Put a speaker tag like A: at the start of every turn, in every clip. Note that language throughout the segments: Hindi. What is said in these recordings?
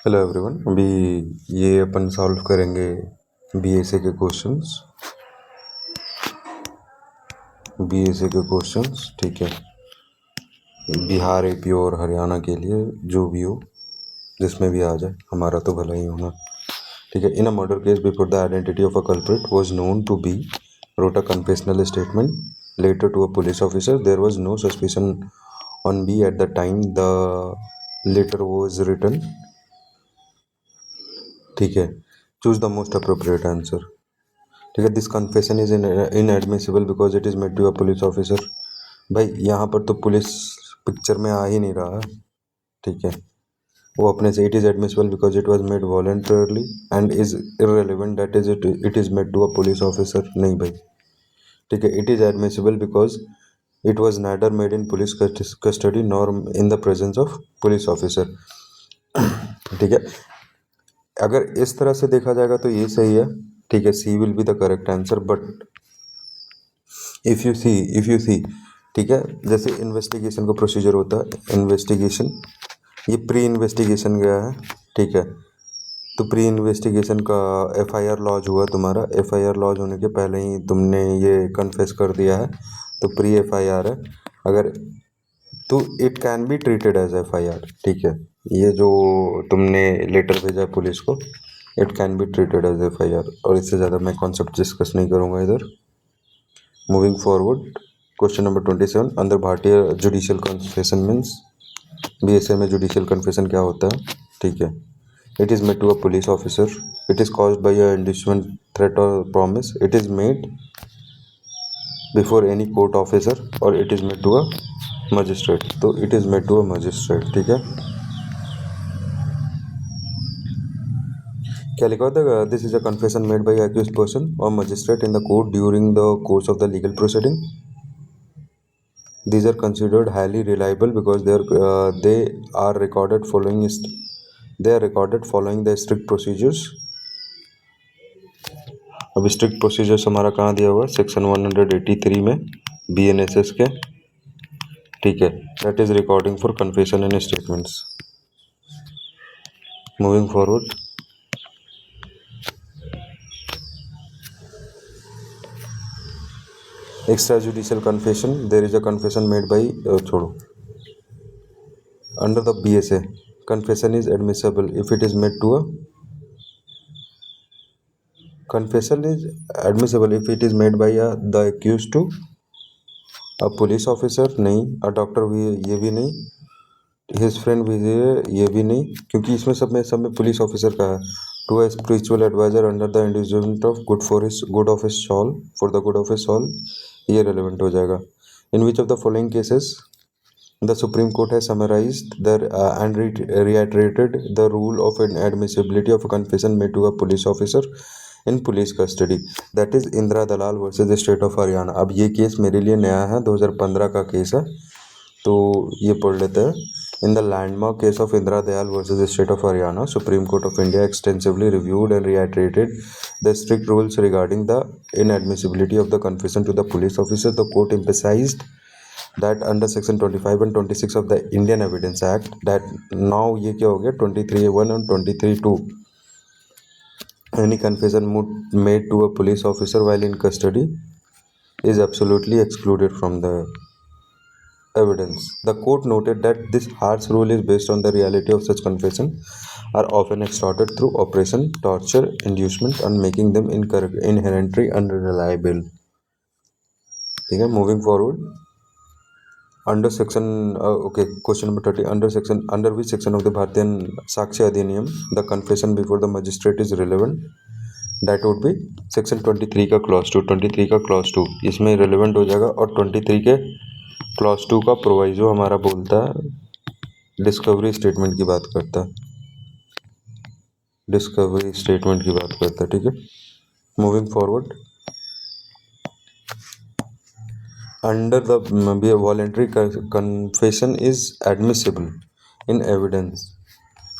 A: Hello everyone. अभी ये अपन सॉल्व करेंगे बीएसए के क्वेश्चंस। ठीक है, बिहार एपी और हरियाणा के लिए जो भी हो, जिसमें भी आ जाए, हमारा तो भला ही होना। ठीक है। In a murder case before the identity of a culprit was known to be wrote a confessional statement later to a police officer. There was no suspicion on B at the time the letter was written. ठीक है, choose the most appropriate answer. ठीक है, this confession is inadmissible because it is made to a police officer. भाई यहाँ पर तो पुलिस पिक्चर में आ ही नहीं रहा है। ठीक है, वो अपने से it is admissible because it was made voluntarily and is irrelevant that is it is made to a police officer. नहीं भाई। ठीक है, it is admissible because it was neither made in police custody nor in the presence of police officer. ठीक है, अगर इस तरह से देखा जाएगा तो ये सही है। ठीक है, C will be the correct answer. But if you see ठीक है, जैसे इन्वेस्टिगेशन का प्रोसीजर होता है, इन्वेस्टिगेशन, ये प्री इन्वेस्टिगेशन गया है। ठीक है, तो प्री इन्वेस्टिगेशन का एफआईआर लॉन्च हुआ तुम्हारा। एफआईआर लॉन्च होने के पहले ही तुमने ये कन्फेस कर दिया है, तो प्री एफआईआर है। अगर तो it can be treated as FIR. ठीक है, ये जो तुमने लेटर भेजा पुलिस को, it can be treated as FIR. और इससे ज़्यादा मैं कॉन्सेप्ट डिस्कस नहीं करूँगा इधर। Moving forward, question number 27। अंदर भारतीय जुडिशियल कन्फेशन मीन्स, बीएसए में जुडिशियल कन्फेशन क्या होता है? ठीक है, it is made to a police officer, it is caused by a inducement, threat और promise, it is made before any court officer, और it is made to a magistrate. तो it is made to a magistrate. ठीक है, क्या लिखा होता है? This is a confession made by accused person और magistrate in the court during the course of the legal proceeding. These are considered highly reliable because they are recorded following the strict procedures. अब स्ट्रिक्ट प्रोसीजर्स हमारा कहाँ दिया हुआ है? सेक्शन 183 में BNSS के। ठीक है, that is recording for confession and statements. Moving forward, extra judicial confession, there is a confession made by, छोड़ो, under the BSA confession is admissible if it is made to a confession is admissible if it is made by the accused to a police officer. नहीं, a doctor भी, ये भी नहीं, his friend भी, ये भी नहीं, क्योंकि इसमें सब में पुलिस ऑफिसर का है। To a spiritual advisor under the inducement of good of his soul, for the good of his soul, ये relevant हो जाएगा। In which of the following cases the Supreme Court has summarized and reiterated the rule of admissibility of a confession made to a police officer in police custody, that is Indira Dalal versus state of Haryana. अब ये केस मेरे लिए नया है, 2015 का केस है, तो ये पढ़ लेते हैं। In the landmark case of Indira Dayal versus state of Haryana, supreme court of India extensively reviewed and reiterated the strict rules regarding the inadmissibility of the confession to the police officer. The court emphasized that under section 25 and 26 of the Indian Evidence Act, that now ये क्या हो गया, 23(1) and 23(2), any confession made to a police officer while in custody is absolutely excluded from the evidence. The court noted that this harsh rule is based on the reality of such confession are often extorted through oppression, torture, inducement, and making them inherently unreliable. ठीक है, moving forward, under section question number 30, under which section of the Bharatiya Sakshi Adhiniyam the confession before the magistrate is relevant? That would be section 23 का clause 2, 23 का clause 2 इसमें relevant हो जाएगा। और 23 के clause 2 का प्रोवाइजो हमारा बोलता है, डिस्कवरी स्टेटमेंट की बात करता है, डिस्कवरी स्टेटमेंट की बात करता है। ठीक है, moving forward, under the voluntary confession is admissible in evidence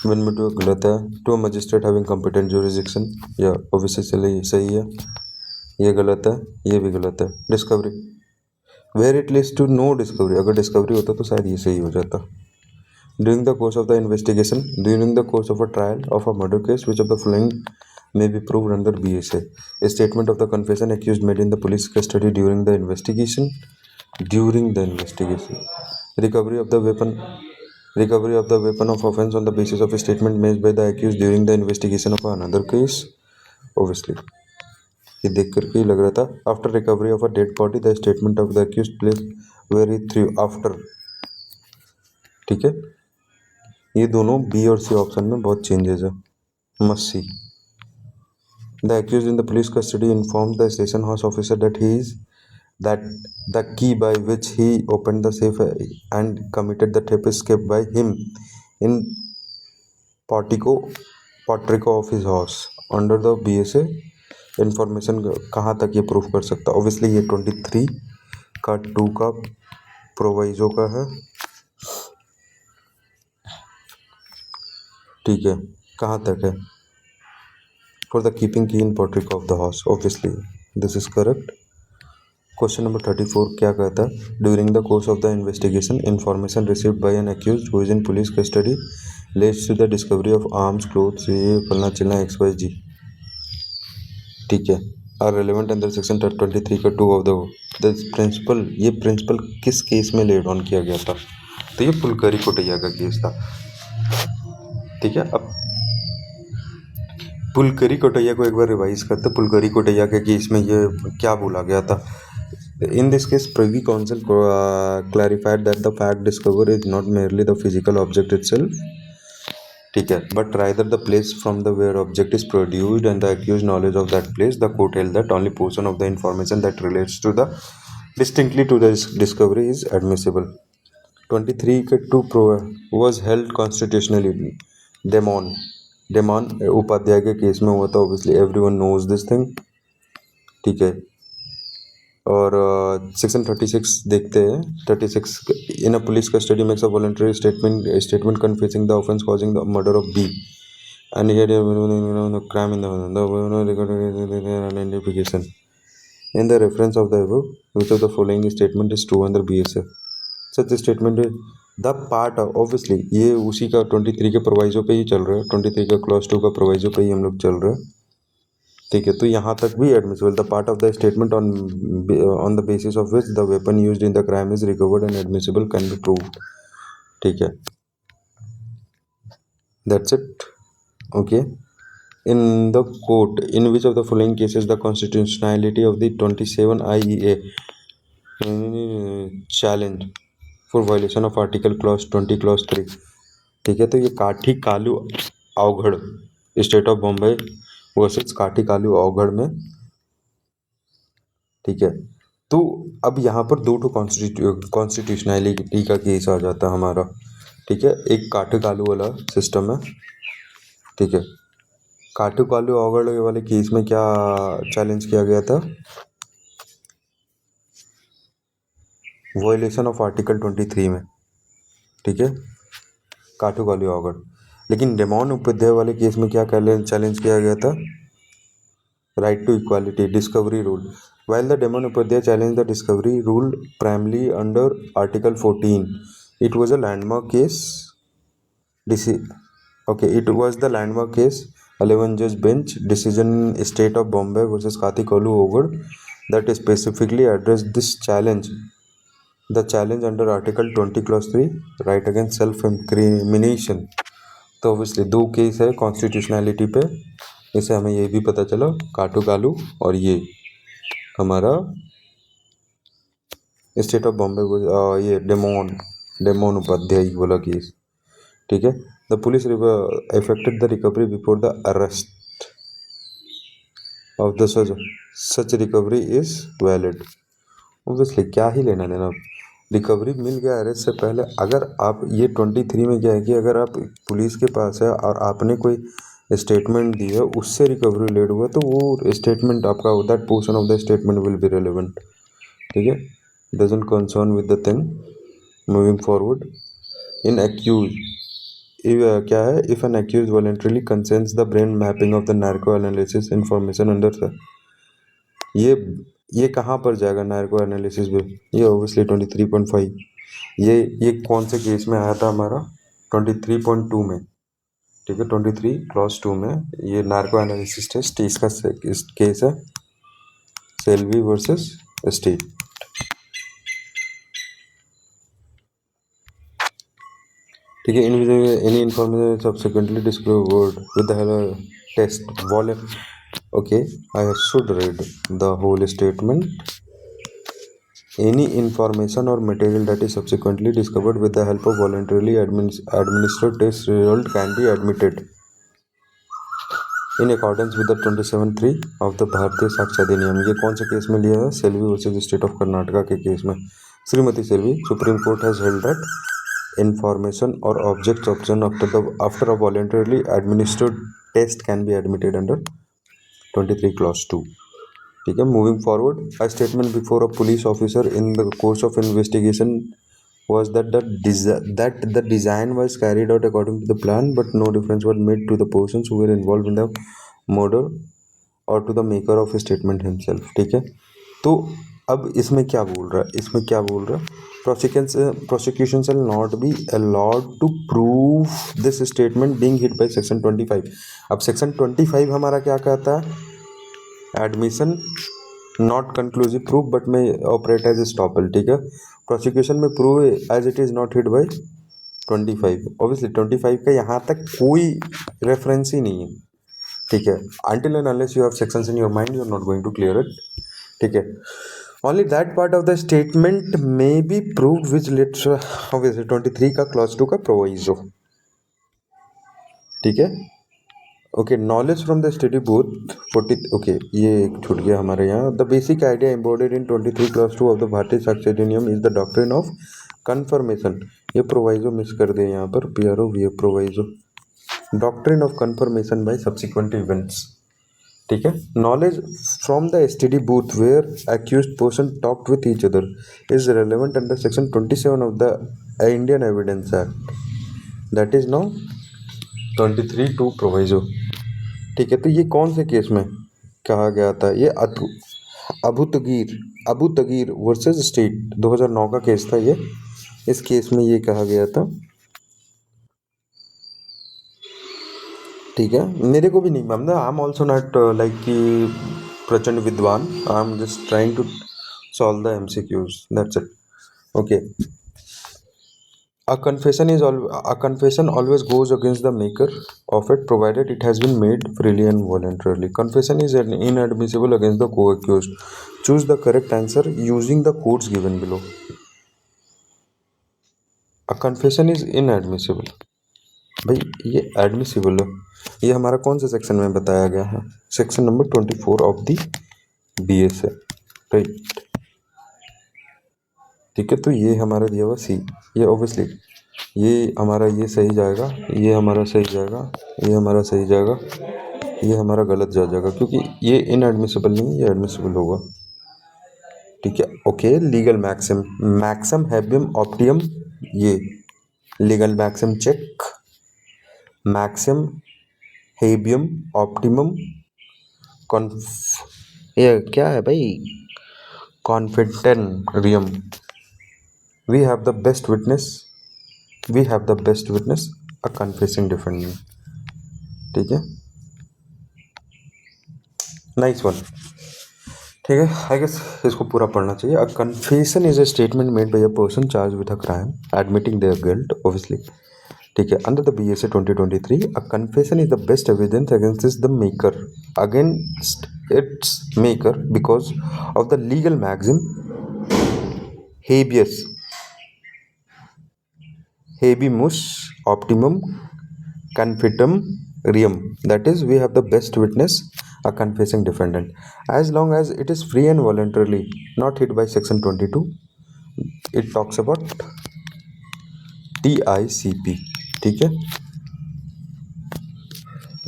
A: when में to गलत है, to a magistrate having competent jurisdiction, या obviously सही है, ये गलत है, ये भी गलत है। Discovery, where it leads to no discovery, अगर डिस्कवरी होता तो शायद ये सही हो जाता। During the course of the investigation, during the course of a trial of a murder case, which of the following may be proved under BSA? A statement of the confession accused made in the police custody during the investigation. During the investigation, recovery of the weapon. Recovery of the weapon of offense on the basis of a statement made by the accused during the investigation of another case. Obviously, ये देख करके ही लग रहा था. After recovery of a dead body the statement of the accused place very through after. ठीक है, ये दोनों बी और सी ऑप्शन में बहुत चेंजेस है. Must see. The accused in the police custody inform the station house officer that the key by which he opened the safe and committed the theft is kept by him in portico of his house. Under the BSA information कहाँ तक ये प्रूफ कर सकता? ऑब्वियसली ये 23 का 2 का प्रोवाइजो का है. ठीक है, कहाँ तक है? For the keeping key in portico of the house. Obviously this is correct. Question number 34 क्या कहता है? During the course of the investigation information received by an accused who is in police custody leads to the discovery of arms clothes ये फलना चिलना XYZ. ठीक है, आर रेलेवेंट अंडर सेक्शन 23 का 2 ऑफ द प्रिंसिपल. ये प्रिंसिपल किस केस में लेड ऑन किया गया था? तो ये पुलकरी कोटैया का केस था. ठीक है, अब पुलकरी कोटैया को एक बार रिवाइज करते. पुलकरी कोटैया के केस में ये क्या बोला गया था? In this case, Privy Council clarified that the fact discovered is not merely the physical object itself, ठीक है, but rather the place from the where object is produced and the accused knowledge of that place. The court held that only portion of the information that relates to the distinctly to the discovery is admissible. 23 के 2 was held constitutionally. डेमॉन उपाध्याय के केस में हुआ था. Obviously everyone knows this thing. ठीक है, और सेक्शन 36 देखते हैं. 36 in a police custody makes a voluntary statement confessing the offence causing the murder of B and here crime in the identification in the reference of the above which of the following statement is true under BSA. Such statement the part obviously ये उसी का 23 के प्रोवाइजो पे ही चल रहा है. 23 का क्लॉज 2 का प्रोवाइजो पे ही हम लोग चल रहे हैं. ठीक है, तो यहाँ तक भी admissible. The part of the statement on the basis of which the weapon used in the crime is recovered and admissible can be proved. ठीक है, that's it. Okay, in the court in which of the following cases the constitutionality of the 27 IEA challenge for violation of article clause 20 clause 3. ठीक है, तो ये Kathi Kalu Oghad state of Bombay versus Kathi Kalu अवघड़ में. ठीक है, तो अब यहाँ पर 2 कॉन्स्टिट्यूशनैलिटी का केस आ जाता है हमारा. ठीक है, एक काठू कालू वाला सिस्टम है. ठीक है, काठू कालू अवघड़ वाले केस में क्या चैलेंज किया गया था? वायलेशन ऑफ आर्टिकल 23 में. ठीक है, काठू कालू अवघड़. लेकिन डेमॉन उपाध्याय वाले केस में क्या चैलेंज किया गया था? Right to equality discovery rule. While the Demon Upadhyay challenged the discovery rule primarily under Article 14, it was a landmark case. It was the landmark case 11 judge bench decision in State of Bombay versus Kathikalu Ogad that specifically addressed this challenge. The challenge under Article 20 Clause 3 right against self-incrimination. तो ऑब्वियसली 2 केस है कॉन्स्टिट्यूशनैलिटी पे. इससे हमें ये भी पता चला काटू कालू और ये हमारा स्टेट ऑफ बॉम्बे ये डेमोन उपाध्याय वाला केस. ठीक है, the police affected the recovery before the arrest of the such recovery is valid. Obviously क्या ही लेना देना, रिकवरी मिल गया अरेस्ट से पहले. अगर आप ये 23 में क्या है कि अगर आप पुलिस के पास है और आपने कोई स्टेटमेंट दी है उससे रिकवरी लेट हुआ तो वो स्टेटमेंट आपका that portion of the statement will be relevant. ठीक है, doesn't concern with the thing. Moving forward, in accused क्या है? If an accused voluntarily consents the brain mapping of the narco analysis information under. ये कहाँ पर जाएगा नार्को एनालिसिस में? ये ऑब्वियसली 23.5. ये कौन से केस में आया था हमारा? 23.2 में, ठीक है, 23 क्लॉज 2 में ये नार्को एनालिसिस टेस्ट, इसका केस है सेल्वी वर्सेस स्टेट। ठीक है, any information subsequently disclosed with the test volume. Okay, I should read the whole statement. Any information or material that is subsequently discovered with the help of voluntarily administered test result can be admitted in accordance with the 27(3) of the भारतीय साक्ष्य अधिनियम। ये कौन से केस में लिया है? Selvi versus state of Karnataka के केस में। Shrimati Selvi, supreme court has held that information or objects obtained after a voluntarily administered test can be admitted under 23 clause 2। ठीक है, moving forward, a statement before a police officer in the course of investigation was that the design was carried out according to the plan, but no difference was made to the persons who were involved in the murder or to the maker of a statement himself। ठीक है, तो अब इसमें क्या बोल रहा है, इसमें क्या बोल रहा है? prosecution shall not be allowed to prove this statement being hit by section 25। अब सेक्शन 25 हमारा क्या कहता है? Admission not conclusive proof but में ऑपरेट एज स्टॉपल। ठीक है, प्रोसिक्यूशन में prove as it is not hit by 25। Obviously 25 का यहाँ तक कोई रेफरेंस ही नहीं है। ठीक है, until and unless you have sections in your mind you are not going to clear it। ठीक है, only that part of the statement may be proved which leads obviously 23 का clause 2 का proviso। ठीक है, okay, knowledge from the study booth 40। Okay, ये एक छूट गया हमारे यहाँ। The basic idea embodied in 23 clause 2 of the Bharatiya Sakshya Adhiniyam is the doctrine of confirmation. ये प्रोवाइजो मिस कर दिए यहाँ पर, PRO V proviso, doctrine of confirmation by subsequent events. ठीक है, knowledge from the study booth where accused person talked with each other is relevant under section 27 of the Indian evidence act, that is now 23(2) proviso. ठीक है, तो ये कौन से केस में कहा गया था? ये अबू तगीर वर्सेस स्टेट 2009 का केस था ये। इस केस में ये कहा गया था। ठीक है, मेरे को भी नहीं मालूम, I am also not like कि प्रचंड विद्वान, I am just trying to solve the MCQs, that's it. Okay, A confession always goes against the maker of it, provided it has been made freely and voluntarily. Confession is inadmissible against the co-accused. Choose the correct answer using the codes given below. A confession is inadmissible। भाई ये एडमिसिबल है, ये हमारा कौन से सेक्शन में बताया गया है? Section number 24 of the BS है, राइट। ठीक है, तो ये हमारा दिया हुआ C, ये ऑब्वियसली ये हमारा ये सही जाएगा, ये हमारा सही जाएगा, ये हमारा सही जाएगा, ये हमारा गलत जाएगा, क्योंकि ये इनएडमिसिबल नहीं, ये एडमिसिबल होगा। ठीक है, ओके, लीगल मैक्सिम, मैक्सिम हैबियम ऑप्टियम, ये लीगल मैक्सिम चेक, मैक्सिम हेबियम ऑप्टिमम ये क्या है भाई? कॉन्फिडेंटरियम। We have the best witness, a confessing defendant। ठीक है, नाइस वन। ठीक है, आई गेस इसको पूरा पढ़ना चाहिए। A confession is a statement made by a person charge with a crime admitting their guilt, obviously. ठीक है, under the BSA 2023 a confession is the best evidence against its maker because of the legal maxim habemus optimum confitum reum, that is we have the best witness, a confessing defendant, as long as it is free and voluntarily not hit by section 22। it talks about TICP। ठीक है,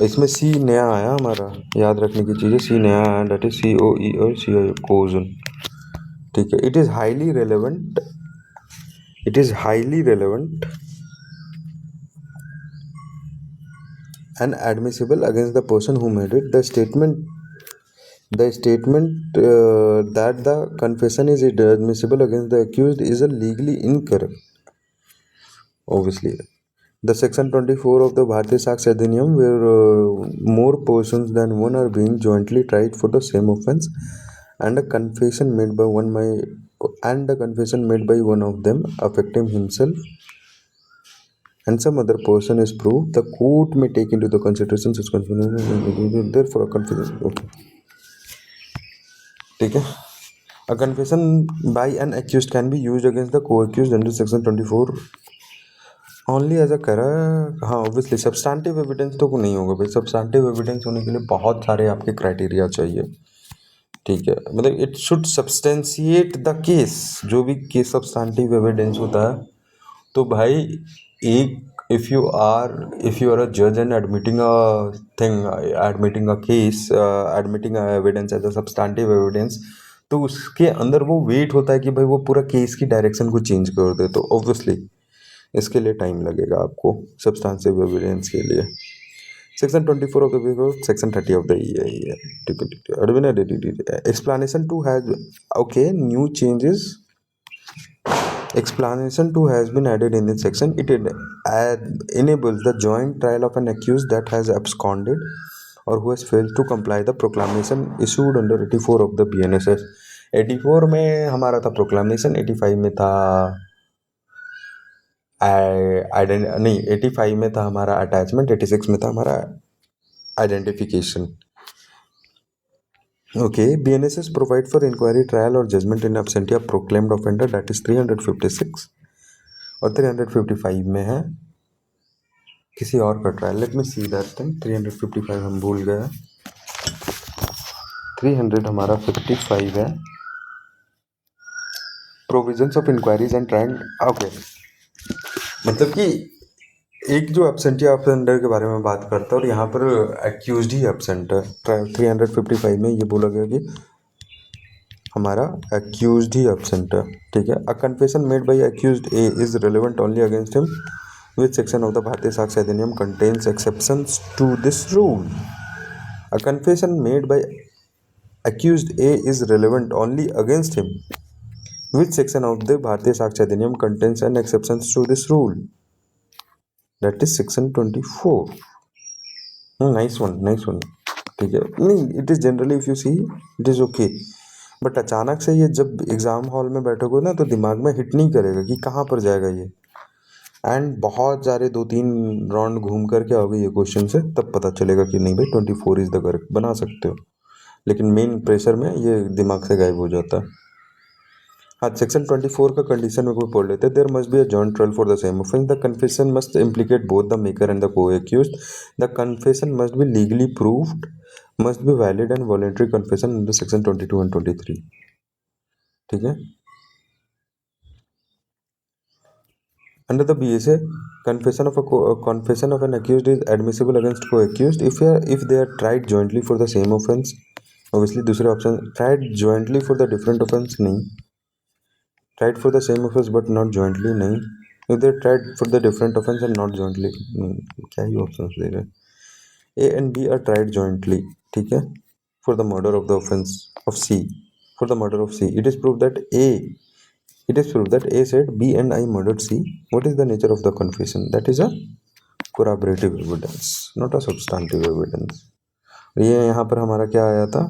A: इसमें C नया आया हमारा, याद रखने की चीज़ें, C नया आया, that is COE और CI कोजन। ठीक है, it is highly relevant and admissible against the person who made it। The statement that the confession is admissible against the accused is a legally incorrect, obviously। The Section 24 of the Bharatiya Sakshya Adhiniyam, where more persons than one are being jointly tried for the same offence, and a confession made by one of them affecting himself and some other person is proved, the court may take into the consideration such confession. Therefore, a confession. Okay. ठीक है. A confession by an accused can be used against the co-accused under Section 24 only as a करा. हाँ, ऑब्वियसली सब्सटैंटिव एविडेंस तो नहीं होगा भाई. सब्सटैंटिव एविडेंस होने के लिए बहुत सारे आपके क्राइटेरिया चाहिए. ठीक है, मतलब it should substantiate the case. जो भी केस सब्सटैंटिव एविडेंस होता है तो भाई एक इफ़ यू आर अ जज and admitting a case, admitting a evidence as a substantive evidence, तो उसके अंदर वो वेट होता है कि भाई वो पूरा केस की डायरेक्शन को चेंज कर दे. तो ऑब्वियसली इसके लिए टाइम लगेगा आपको सब्सटैंटिव एविडेंस के लिए. Section 24 of the Code, Section 30 of the explanation 2 has okay new changes. Explanation 2 has been added in this section. It enables the joint trial of an accused that has absconded or who has failed to comply the proclamation issued under 84 of the BNSS. 84 में हमारा था proclamation, 85 में था नहीं 85 में था हमारा अटैचमेंट, 86 में था हमारा identification. Okay. BNSS provide for inquiry, trial और judgement in absentia proclaimed offender, that is 356 और 355 में है किसी और का trial. Let me see that thing. 355 हम भूल गए. 300 हमारा 55 है. Provisions of inquiries and trial. Okay, मतलब कि एक जो एब्सेंटिया ऑफेंडर के बारे में बात करता है और यहाँ पर एक्यूज्ड ही एब्सेंट है. 355 में ये बोला गया कि हमारा एक्यूज्ड ही एब्सेंट है. ठीक है. अ confession made by accused A is relevant only against him. Which section of the Bharatiya Sakshya Adhiniyam contains exceptions to this rule? A confession made by accused A is relevant only against him. Which section of the Bharatiya Sakshya Adhiniyam contains an exceptions to this rule? That is section 24. Nice one. ठीक है. नहीं, it is generally if you see it is okay. But अचानक से ये जब एग्ज़ाम हॉल में बैठोगे ना तो दिमाग में हिट नहीं करेगा कि कहाँ पर जाएगा ये. एंड बहुत सारे 2-3 राउंड घूम करके आओगे ये क्वेश्चन से, तब पता चलेगा कि नहीं भाई 24 इज़ द करेक्ट. बना सकते हो, लेकिन मेन प्रेशर में ये दिमाग से गायब हो जाता है. हाँ, सेक्शन 24 का कंडीशन में कोई पढ़ लेते हैं. There must be a joint trial for the same offence. The confession must implicate both the maker and the co accused. The confession must be legally proved, must be valid and voluntary confession under section 22 and 23. ठीक है. Under the BSA, confession of an accused is admissible against co-accused if they are tried jointly for the same offence. Obviously, दूसरे option tried jointly for the different offence नहीं, tried for the same offence but not jointly नहीं, if they are tried for the different offence and not jointly नहीं. क्या ही ऑप्शंस दे रहे हैं. A and B are tried jointly. ठीक है. For the murder of the offence of C. For the murder of C, it is proved that A said B and I murdered C. What is the nature of the confession? That is a corroborative evidence, not a substantive evidence. ये यहाँ पर हमारा क्या आया था?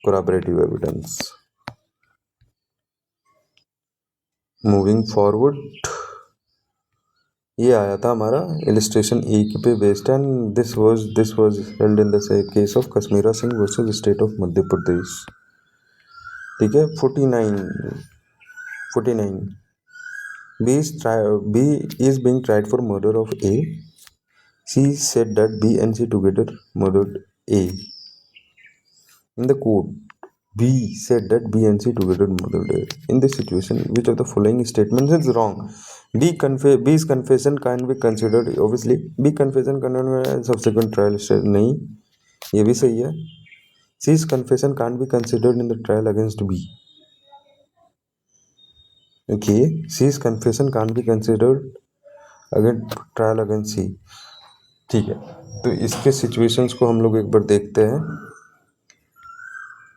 A: corroborative evidence. Moving forward, ये आया था हमारा illustration A पे based, and this was held in the case of Kashmira Singh versus State of Madhya Pradesh. ठीक है. 49 B is being tried for murder of A. C said that B and C together murdered A. In the court, B said that B and C together murdered A. In this situation, which of the following statements is wrong? B's confession can be considered. Obviously, B confession can be subsequent trial stage. नहीं, ये भी सही है. C's confession can't be considered in the trial against B. Okay, C's confession can't be considered against trial against C. ठीक है. तो इसके सिचुएशंस को हम लोग एक बार देखते हैं.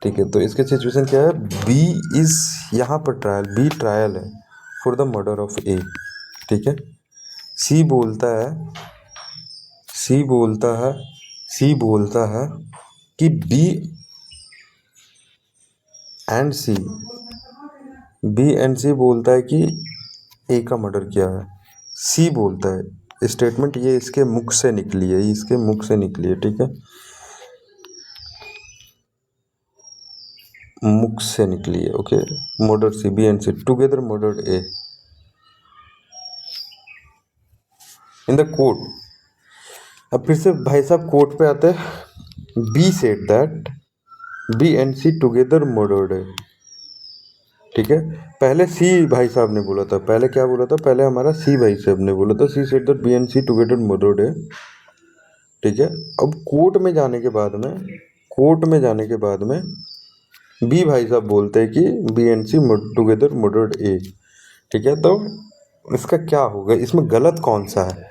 A: ठीक है. तो इसके सिचुएशन क्या है? B इज यहाँ पर ट्रायल, B ट्रायल है for the murder of A. ठीक है. सी बोलता है सी बोलता है सी बोलता है कि बी एंड सी बोलता है कि ए का मर्डर किया है। सी बोलता है, स्टेटमेंट ये इसके मुख से निकली है, इसके मुख से निकली है, ठीक है, मुख से निकली है। Okay, murder C, B and C together murdered A in the court. अब फिर से भाई साहब कोर्ट पे आते हैं। B said that B and C together murdered है, ठीक है। पहले सी भाई साहब ने बोला था, पहले क्या बोला था, पहले हमारा सी भाई साहब ने बोला था, C said that B and C together murdered है, ठीक है। अब कोर्ट में जाने के बाद में बी भाई साहब बोलते हैं कि B and C together murdered A, ठीक है। तो इसका क्या होगा, इसमें गलत कौन सा है?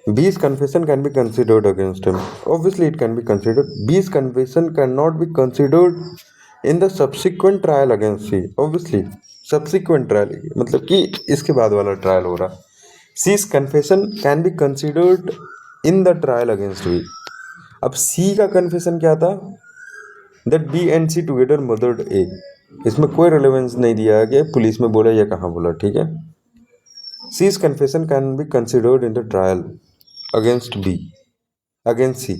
A: B's confession can be considered against him. Obviously, it can be considered. B's confession cannot be considered in the subsequent trial against C. Obviously, subsequent trial मतलब कि इसके बाद वाला ट्रायल हो रहा। C's confession can be considered in the trial against B. अब C का कन्फेशन क्या था? That B and C together murdered A. इसमें कोई रेलेवेंस नहीं दिया है कि पुलिस में बोला या कहाँ बोला, ठीक है। C's confession can be considered in the trial against B, against C.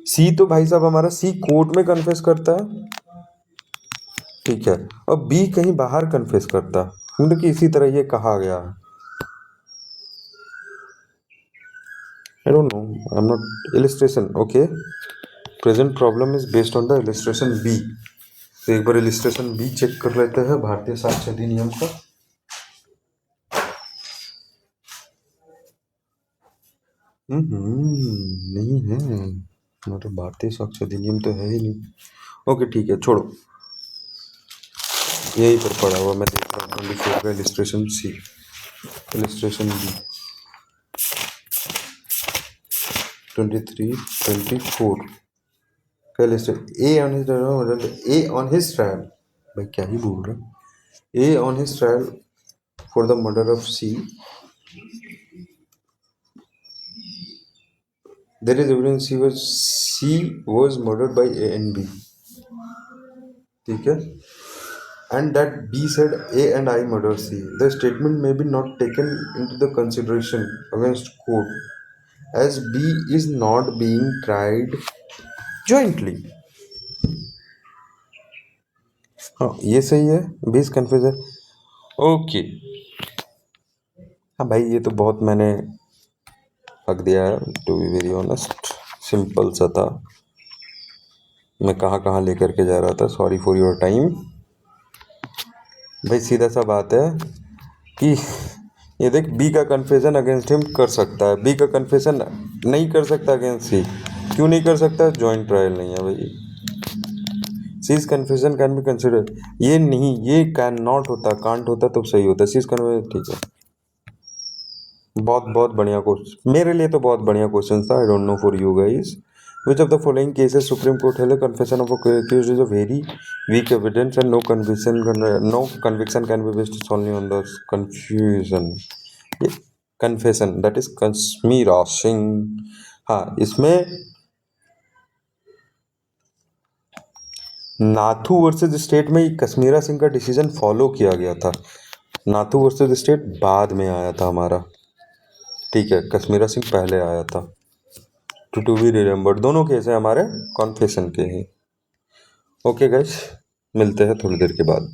A: C तो भाई साहब हमारा सी कोर्ट में कन्फेस करता है, ठीक है, और बी कहीं बाहर कन्फेस करता है, मतलब कि इसी तरह ये कहा गया है। I don't know, I am not illustration. Okay, present problem is based on the illustration B. तो एक बार इलिस्ट्रेशन बी चेक कर लेते हैं भारतीय साक्ष्य अधिनियम का। नहीं है, मतलब भारतीय साक्ष्य अधिनियम तो है ही नहीं। ओके ठीक है, छोड़ो, यही पर पड़ा हुआ मैं देख रहा हूँ। 24 का इलिस्ट्रेशन सी, इलिस्ट्रेशन बी 23-24 का illustration A on his trial, भाई क्या ही बोल रहा है। A on his trial for the murder of C, there is evidence C was murdered by A and B, ठीक है, and that B said A and I murdered C. The statement may be not taken into the consideration against court as B is not being tried jointly. हाँ ये सही है, B is confused है। ओके हाँ भाई ये तो बहुत मैंने हक दिया है, to be very honest, simple सा था, मैं कहाँ कहाँ लेकर के जा रहा था, सॉरी फॉर योर टाइम। भाई सीधा सा बात है कि ये देख, बी का कन्फेशन अगेंस्ट हिम कर सकता है, बी का कन्फेशन नहीं कर सकता अगेंस्ट सी। क्यों नहीं कर सकता? जॉइंट ट्रायल नहीं है भाई। C's confession can be consider, ये नहीं, ये कैन नॉट होता, कांट होता तो सही होता। सीज कन्फेशन, ठीक है, बहुत बहुत बढ़िया क्वेश्चन, मेरे लिए तो बहुत बढ़िया क्वेश्चन था। आई don't know for you guys. Which of the following cases Supreme Court held a confession of a accused is a very weak evidence and no conviction can be based solely on the confusion. ये confession that is conspiring। हाँ इसमें नाथू वर्सेस स्टेट में कश्मीरा सिंह का डिसीजन फॉलो किया गया था। नाथू वर्सेस स्टेट बाद में आया था हमारा, ठीक है, कश्मीरा सिंह पहले आया था। टू बी रिमेम्बर्ड, दोनों केस है हमारे कॉन्फेशन के ही। ओके गाइस, मिलते हैं थोड़ी देर के बाद।